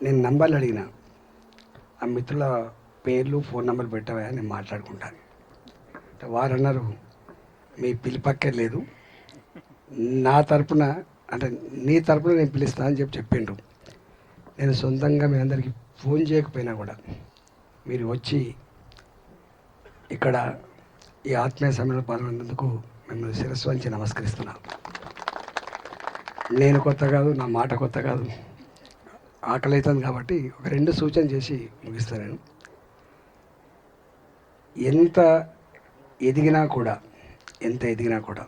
నేను నంబర్లు అడిగిన, ఆ మిత్రుల పేర్లు ఫోన్ నెంబర్లు పెట్టవా నేను మాట్లాడుకుంటాను. వారు అన్నారు, మీ పిలిపక్కర్లేదు, నా తరపున అంటే నీ తరపున నేను పిలుస్తాను అని చెప్పిండ్రు. నేను సొంతంగా మీ అందరికీ ఫోన్ చేయకపోయినా కూడా మీరు వచ్చి ఇక్కడ ఈ ఆత్మీయ సమ్మెలో పాల్గొన్నందుకు మిమ్మల్ని శిరస్సు వంచి నమస్కరిస్తున్నాను. నేను కొత్త కాదు, నా మాట కొత్త కాదు, ఆకలి అవుతుంది కాబట్టి ఒక 2 సూచన చేసి ముగిస్తాను. నేను ఎంత ఎదిగినా కూడా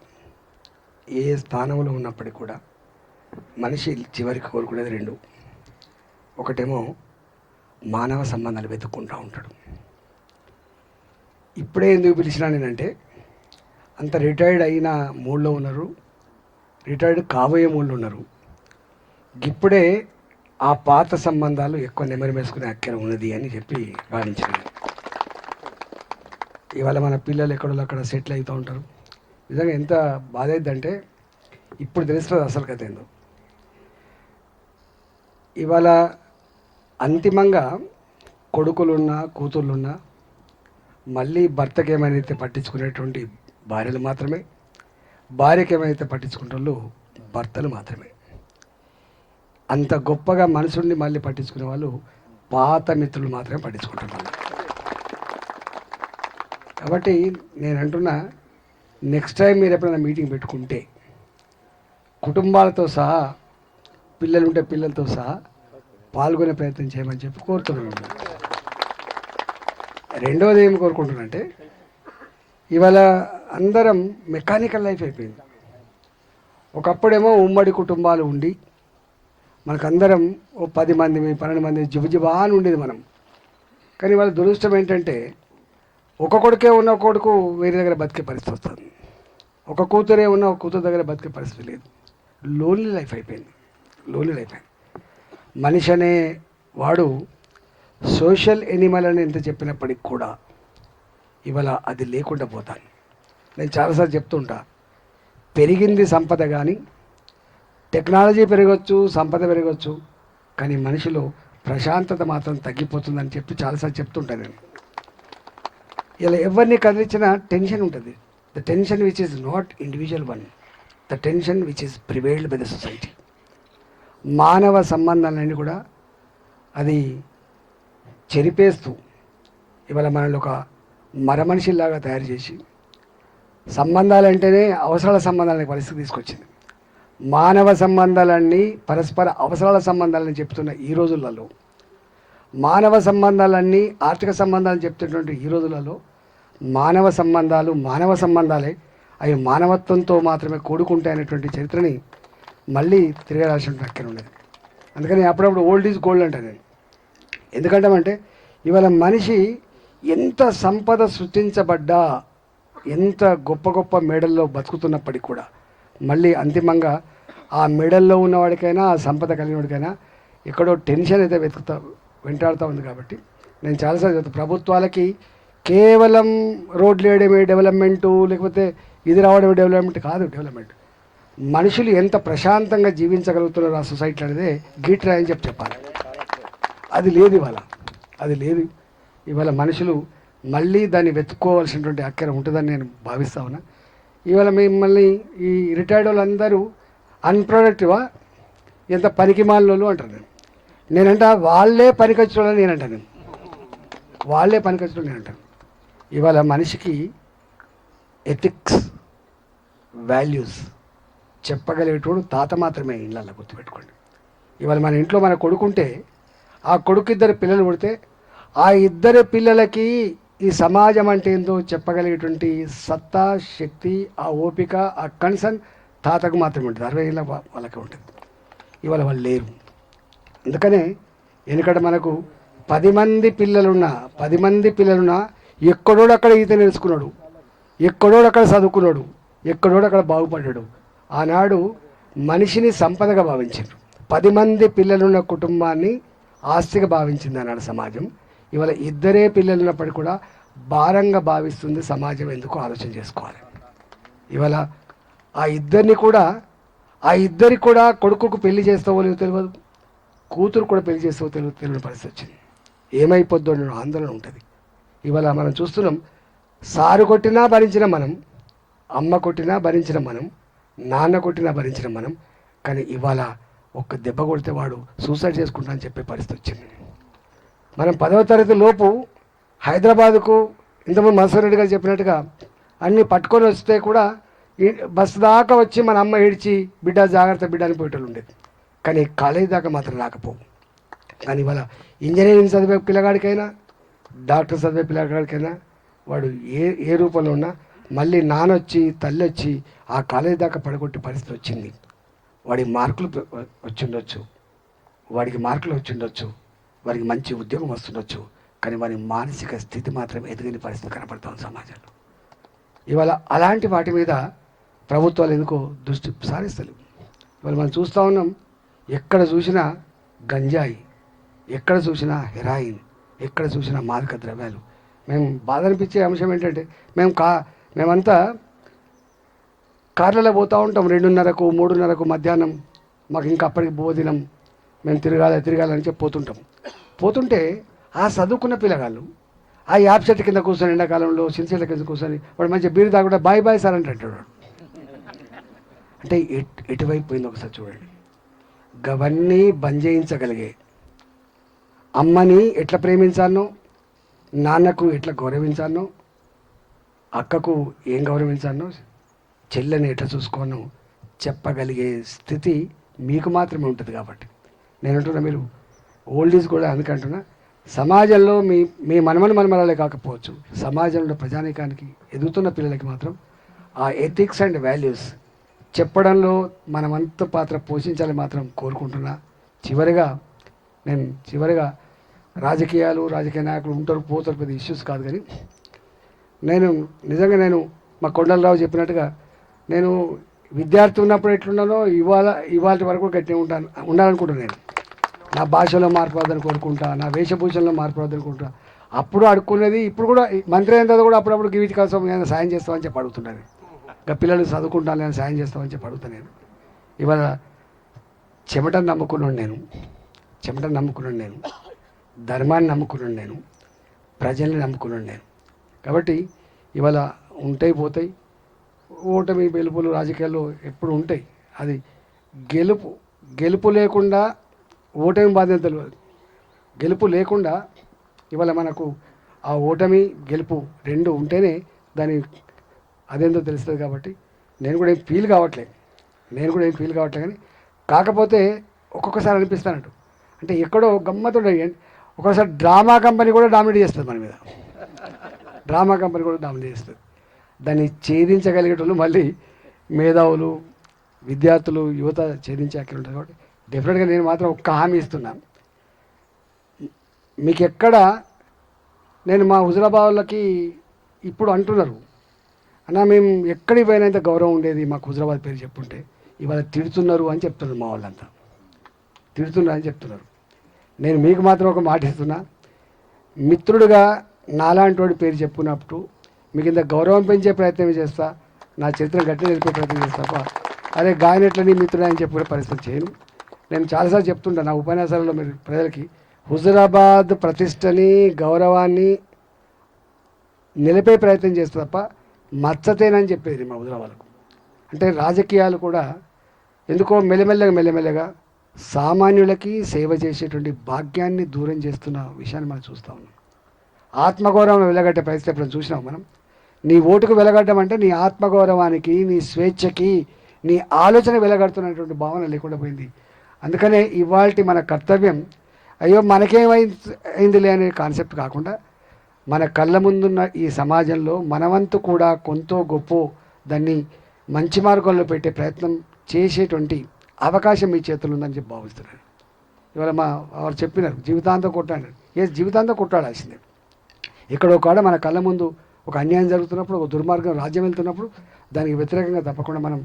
ఏ స్థానంలో ఉన్నప్పటికీ కూడా మనిషి చివరికి కోరుకునేది 2. ఒకటేమో మానవ సంబంధాలు వెతుక్కుంటూ ఉంటాడు. ఇప్పుడే ఎందుకు పిలిచినా నేనంటే, అంత రిటైర్డ్ అయిన మూడ్లో ఉన్నారు, రిటైర్డ్ కాబోయే మూడ్లో ఉన్నారు. ఇప్పుడే ఆ పాత సంబంధాలు ఎక్కువ నెమరు వేసుకునే అక్కర ఉన్నది అని చెప్పి భావించాను. ఇవాళ మన పిల్లలు ఎక్కడో అక్కడ సెటిల్ అవుతూ ఉంటారు. నిజంగా ఎంత బాధ అయిద్దంటే ఇప్పుడు తెలుస్తుంది అసలు కథ ఏందో. ఇవాళ అంతిమంగా కొడుకులున్నా కూతుర్లున్నా మళ్ళీ భర్తకి ఏమైనా పట్టించుకునేటువంటి భార్యలు మాత్రమే, భార్యకి ఏమైతే పట్టించుకుంటారో భర్తలు మాత్రమే. అంత గొప్పగా మనసుని మళ్ళీ పట్టించుకునే వాళ్ళు పాత మిత్రులు మాత్రమే పట్టించుకుంటున్నారు. కాబట్టి నేను అంటున్నా, నెక్స్ట్ టైం మీరు ఎప్పుడైనా మీటింగ్ పెట్టుకుంటే కుటుంబాలతో సహా, పిల్లలుంటే పిల్లలతో సహా పాల్గొనే ప్రయత్నం చేయమని చెప్పి కోరుతున్నాను. రెండవది ఏమి కోరుకుంటున్నానంటే, ఇవాళ అందరం మెకానికల్ లైఫ్ అయిపోయింది. ఒకప్పుడేమో ఉమ్మడి కుటుంబాలు ఉండి మనకందరం ఓ 10 మంది 12 మంది జిబుజిబా అని ఉండేది మనం. కానీ వాళ్ళ దురదృష్టం ఏంటంటే, ఒక కొడుకే ఉన్న కొడుకు వేరే దగ్గర బతికే పరిస్థితి వస్తుంది, ఒక కూతురే ఉన్న ఒక కూతురు దగ్గర బతికే పరిస్థితి లేదు. లోన్లీ లైఫ్ అయిపోయింది. మనిషి అనే వాడు సోషల్ ఎనిమల్ అని ఎంత చెప్పినప్పటికి కూడా ఇవాళ అది లేకుండా పోతాను. నేను చాలాసార్లు చెప్తుంటా, పెరిగింది సంపద, కానీ టెక్నాలజీ పెరగచ్చు, సంపద పెరగచ్చు, కానీ మనిషిలో ప్రశాంతత మాత్రం తగ్గిపోతుందని చెప్పి చాలాసార్లు చెప్తుంటాను నేను. ఇలా ఎవరిని కదిలించినా టెన్షన్ ఉంటుంది. The tension which is not individual one, the tension which is prevailed by the society. మానవ సంబంధాలన్నీ కూడా అది చెరిపేస్తూ ఇవాళ మనల్ని ఒక మరమనిషిలాగా తయారు చేసి సంబంధాలంటేనే అవసరాల సంబంధాలనే పరిస్థితి తీసుకొచ్చింది. మానవ సంబంధాలన్నీ పరస్పర అవసరాల సంబంధాలని చెప్తున్న ఈ రోజులలో, మానవ సంబంధాలన్నీ ఆర్థిక సంబంధాలు చెప్తున్నటువంటి ఈ రోజులలో మానవ సంబంధాలే అవి మానవత్వంతో మాత్రమే కూడుకుంటాయనేటువంటి చరిత్రని మళ్ళీ తిరగరాల్సిన అక్కడ ఉండేది. అందుకని అప్పుడప్పుడు ఓల్డ్ ఈజ్ గోల్డ్ అంటాను నేను. ఎందుకంటామంటే ఇవాళ మనిషి ఎంత సంపద సృష్టించబడ్డా, ఎంత గొప్ప గొప్ప మేడల్లో బతుకుతున్నప్పటికీ కూడా మళ్ళీ అంతిమంగా ఆ మెడల్లో ఉన్నవాడికైనా, ఆ సంపద కలిగినవాడికైనా ఎక్కడో టెన్షన్ అయితే వెంటాడుతూ ఉంది. కాబట్టి నేను చాలాసార్లు చెప్తాను, ప్రభుత్వాలకి కేవలం రోడ్లు వేయడమే డెవలప్మెంటు, లేకపోతే ఇది రావడమే డెవలప్మెంట్ కాదు. డెవలప్మెంట్ మనుషులు ఎంత ప్రశాంతంగా జీవించగలుగుతున్నారు ఆ సొసైటీ అనేది గీట్రా అని చెప్పాలి. అది లేదు ఇవాళ మనుషులు మళ్ళీ దాన్ని వెతుక్కోవాల్సినటువంటి అక్కర ఉంటుందని నేను భావిస్తా ఉన్నా. ఇవాళ మిమ్మల్ని ఈ రిటైర్డ్ వాళ్ళందరూ అన్ప్రొడక్టివా, ఎంత పనికిమాలలో అంటారు. నేనంట వాళ్ళే పనికొచ్చుకోవాలని నేనంటాను. ఇవాళ మనిషికి ఎథిక్స్, వాల్యూస్ చెప్పగలిగేటోడు తాత మాత్రమే. ఇళ్ళల్లో గుర్తుపెట్టుకోండి. ఇవాళ మన ఇంట్లో మన కొడుకుంటే, ఆ కొడుకు 2 పిల్లలు పుడితే ఆ 2 పిల్లలకి ఈ సమాజం అంటే ఏందో చెప్పగలిగేటువంటి సత్తా, శక్తి, ఆ ఓపిక, ఆ కన్సర్న్ తాతకు మాత్రమే ఉంటుంది. 60 ఏళ్ళ వాళ్ళకి ఉంటుంది. ఇవాళ వాళ్ళు లేరు. అందుకనే ఎందుకంటే మనకు 10 మంది పిల్లలున్నా ఎక్కడోడు అక్కడ ఈత నేర్చుకున్నాడు, ఎక్కడోడు అక్కడ చదువుకున్నాడు, ఎక్కడోడు అక్కడ బాగుపడ్డాడు. ఆనాడు మనిషిని సంపదగా భావించారు. 10 మంది పిల్లలున్న కుటుంబాన్ని ఆస్తిగా భావించింది ఆనాడు సమాజం. ఇవాళ 2 పిల్లలు ఉన్నప్పటికీ కూడా భారంగా భావిస్తుంది సమాజం. ఎందుకు ఆలోచన చేసుకోవాలి. ఇవాళ ఆ ఇద్దరికి కూడా కొడుకుకు పెళ్లి చేస్తావో లేదో తెలియదు, కూతురు కూడా పెళ్లి చేస్తూ తెలియని పరిస్థితి వచ్చింది. ఏమైపోద్దో అనే ఆందోళన ఉంటుంది. ఇవాళ మనం చూస్తున్నాం, సారు కొట్టినా భరించిన మనం, అమ్మ కొట్టినా భరించిన మనం, నాన్న కొట్టినా భరించిన మనం. కానీ ఇవాళ ఒక్క దెబ్బ కొడితే వాడు సూసైడ్ చేసుకుంటా అని చెప్పే పరిస్థితి వచ్చింది. మనం 10వ తరగతి లోపు హైదరాబాదుకు ఇంతకుముందు మనసూర్ రెడ్డి గారు చెప్పినట్టుగా అన్నీ పట్టుకొని వస్తే కూడా బస్సు దాకా వచ్చి మన అమ్మ ఏడ్చి బిడ్డ జాగ్రత్త బిడ్డ అని పోయేటోళ్ళు ఉండేది. కానీ కాలేజీ దాకా మాత్రం రాకపోవు. కానీ ఇవాళ ఇంజనీరింగ్ చదివే పిల్లగాడికైనా, డాక్టర్ చదివే పిల్లగాడికైనా వాడు ఏ రూపంలో ఉన్నా మళ్ళీ నానొచ్చి తల్లి వచ్చి ఆ కాలేజీ దాకా పడగొట్టే పరిస్థితి వచ్చింది. వాడికి మార్కులు వచ్చిండొచ్చు, వాడికి మంచి ఉద్యోగం వస్తుండొచ్చు. కానీ వాడి మానసిక స్థితి మాత్రం ఎదిగిన పరిస్థితి కనపడుతుంది సమాజంలో. ఇవాళ అలాంటి వాటి మీద ప్రభుత్వాలు ఎందుకో దృష్టి సారిస్తలేవు. ఇవాళ మనం చూస్తూ ఉన్నాం, ఎక్కడ చూసినా గంజాయి, ఎక్కడ చూసినా హెరాయిన్, ఎక్కడ చూసినా మాదక ద్రవ్యాలు. మేము బాధ అనిపించే అంశం ఏంటంటే మేమంతా కార్లలో పోతూ ఉంటాం 2:30కు 3:30కు మధ్యాహ్నం. మాకు ఇంకా అప్పటికి భోజనం, మేము తిరగాలని చెప్పి పోతుంటే ఆ చదువుకున్న పిల్లగాళ్ళు ఆ యాప్ చెట్టు కింద కూర్చొని ఎండాకాలంలో సిన్సియర్ల కింద కూర్చొని వాడు మంచిగా బీరు తాగుంటే బాయ్ బాయ్ సార్ అంటాడు. అంటే ఎటువైపు పోయింది ఒకసారి చూడండి. గవన్నీ బంద్ చేయించగలిగే అమ్మని ఎట్లా ప్రేమించానో, నాన్నకు ఎట్లా గౌరవించానో, అక్కకు ఏం గౌరవించానో, చెల్లెని ఎట్లా చూసుకోనో చెప్పగలిగే స్థితి మీకు మాత్రమే ఉంటుంది. కాబట్టి నేను అంటున్నా, మీరు ఓల్డ్ ఈజ్ కూడా అందుకంటున్నా, సమాజంలో మీ మనమరాలే కాకపోవచ్చు, సమాజంలో ప్రజానీకానికి ఎదుగుతున్న పిల్లలకి మాత్రం ఆ ఎథిక్స్ అండ్ వాల్యూస్ చెప్పడంలో మనమంత పాత్ర పోషించాలని మాత్రం కోరుకుంటున్నా. చివరిగా రాజకీయ నాయకులు ఉంటారు పోతారు, పెద్ద ఇష్యూస్ కాదు. కానీ నేను మా కొండలరావు చెప్పినట్టుగా నేను విద్యార్థి ఉన్నప్పుడు ఎట్లున్నానో ఇవాళ వరకు గట్టిగా ఉండాలనుకుంటున్నాను. నేను నా భాషలో మార్పు రాదని కోరుకుంటా, నా వేషభూషణలో మార్పు రాదని కోరుకుంటా. అప్పుడు అడుక్కునేది, ఇప్పుడు కూడా మంత్రి అయిన తర్వాత కూడా అప్పుడప్పుడు వీటి కోసం నేను సాయం చేస్తామని చెప్పి అడుగుతున్నాను. ఇంకా పిల్లలు చదువుకుంటాను నేను సాయం చేస్తామని చెప్పి అడుగుతాను. నేను ఇవాళ చెమటను నమ్ముకున్నాను, నేను ధర్మాన్ని నమ్ముకున్నాను, నేను ప్రజల్ని నమ్ముకున్నాను నేను. కాబట్టి ఇవాళ ఉంటాయి పోతాయి, ఓటమి గెలుపులు రాజకీయాల్లో ఎప్పుడు ఉంటాయి. అది గెలుపు లేకుండా ఓటమి బాధ్యత తెలియదు. గెలుపు లేకుండా ఇవాళ మనకు ఆ ఓటమి గెలుపు రెండు ఉంటేనే దాని అదేందో తెలుస్తుంది. కాబట్టి నేను కూడా ఏం ఫీల్ కావట్లేదు కానీ కాకపోతే ఒక్కొక్కసారి అనిపిస్తానంటు, అంటే ఎక్కడో గమ్మతుండే. ఒక్కొక్కసారి డ్రామా కంపెనీ కూడా డామినేట్ చేస్తుంది మన మీద, దాన్ని ఛేదించగలిగేటోళ్ళు మళ్ళీ మేధావులు, విద్యార్థులు, యువత ఛేదించే అక్కడ ఉంటుంది. కాబట్టి డెఫినెట్గా నేను మాత్రం ఒక్క హామీ ఇస్తున్నాను, మీకు ఎక్కడ నేను మా హుజురాబాద్లకి ఇప్పుడు అంటున్నారు అన్న, మేము ఎక్కడికి పోయినంత గౌరవం ఉండేది మాకు హుజురాబాద్ పేరు చెప్పుంటే, ఇవాళ తిడుతున్నారు అని చెప్తున్నారు. మా వాళ్ళంతా తిడుతున్నారని చెప్తున్నారు. నేను మీకు మాత్రం ఒక మాట ఇస్తున్నా, మిత్రుడుగా నాలాంటి వాడి పేరు చెప్పుకున్నప్పుడు మీకు ఇంత గౌరవం పెంచే ప్రయత్నం చేస్తా, నా చరిత్ర గట్టి నిలిపే ప్రయత్నం చేస్తా. అరే గాయనట్లని మిత్రుడు అని చెప్పుకునే పరిస్థితి చేయను. నేను చాలాసార్లు చెప్తుంటా నా ఉపన్యాసాలలో, మీరు ప్రజలకి హుజురాబాద్ ప్రతిష్టని గౌరవాన్ని నిలిపే ప్రయత్నం చేస్తా తప్ప మచ్చతేనని చెప్పేది మా హుజురాబాద్కు. అంటే రాజకీయాలు కూడా ఎందుకో మెల్లమెల్లగా సామాన్యులకి సేవ చేసేటువంటి భాగ్యాన్ని దూరం చేస్తున్న విషయాన్ని మనం చూస్తూ ఉన్నాం. ఆత్మగౌరవం వెలగట్టే పరిస్థితి ఎప్పుడు చూసినాం మనం. నీ ఓటుకు వెలగడ్డం అంటే నీ ఆత్మగౌరవానికి, నీ స్వేచ్ఛకి, నీ ఆలోచన వెలగడుతున్నటువంటి భావన లేకుండా పోయింది. అందుకనే ఇవాల్టి మన కర్తవ్యం, అయ్యో మనకేమైందిలే అనే కాన్సెప్ట్ కాకుండా, మన కళ్ళ ముందున్న ఈ సమాజంలో మనవంతు కూడా కొంత గొప్ప దాన్ని మంచి మార్గంలో పెట్టే ప్రయత్నం చేసేటువంటి అవకాశం మీ చేతులు ఉందని చెప్పి భావిస్తున్నాను. ఇవాళ వారు చెప్పినారు జీవితాంతం కొట్టాడు. జీవితాంతం కొట్టాడాల్సిందే. ఇక్కడ ఒక మన కళ్ళ ముందు ఒక అన్యాయం జరుగుతున్నప్పుడు, ఒక దుర్మార్గం రాజ్యం వెళ్తున్నప్పుడు దానికి వ్యతిరేకంగా తప్పకుండా మనం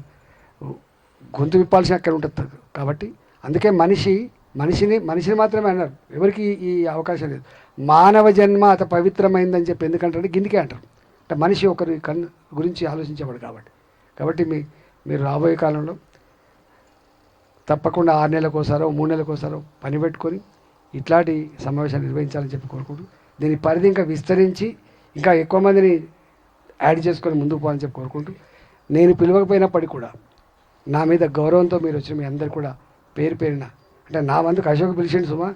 గొంతు విప్పాల్సిన అక్కడ ఉంటుంది. కాబట్టి అందుకే మనిషిని మాత్రమే అన్నారు, ఎవరికి ఈ అవకాశం లేదు. మానవ జన్మ అత పవిత్రమైందని చెప్పి ఎందుకంటారు, గిందికే అంటారు. అంటే మనిషి ఒకరి గురించి ఆలోచించేవాడు. కాబట్టి మీరు రాబోయే కాలంలో తప్పకుండా 6 నెలలకోసారో 3 నెలలకోసారో పని పెట్టుకొని ఇట్లాంటి సమావేశాలు నిర్వహించాలని చెప్పి కోరుకుంటూ దీని పరిధి ఇంకా విస్తరించి ఇంకా ఎక్కువ మందిని యాడ్ చేసుకొని ముందుకు పోవాలని చెప్పి కోరుకుంటూ నేను పిలవకపోయినప్పటికీ కూడా నా మీద గౌరవంతో మీరు వచ్చిన మీ అందరు కూడా పేరు పేరున అంటే నా వంతుకు అశోక్ పిలిచిండు సుమా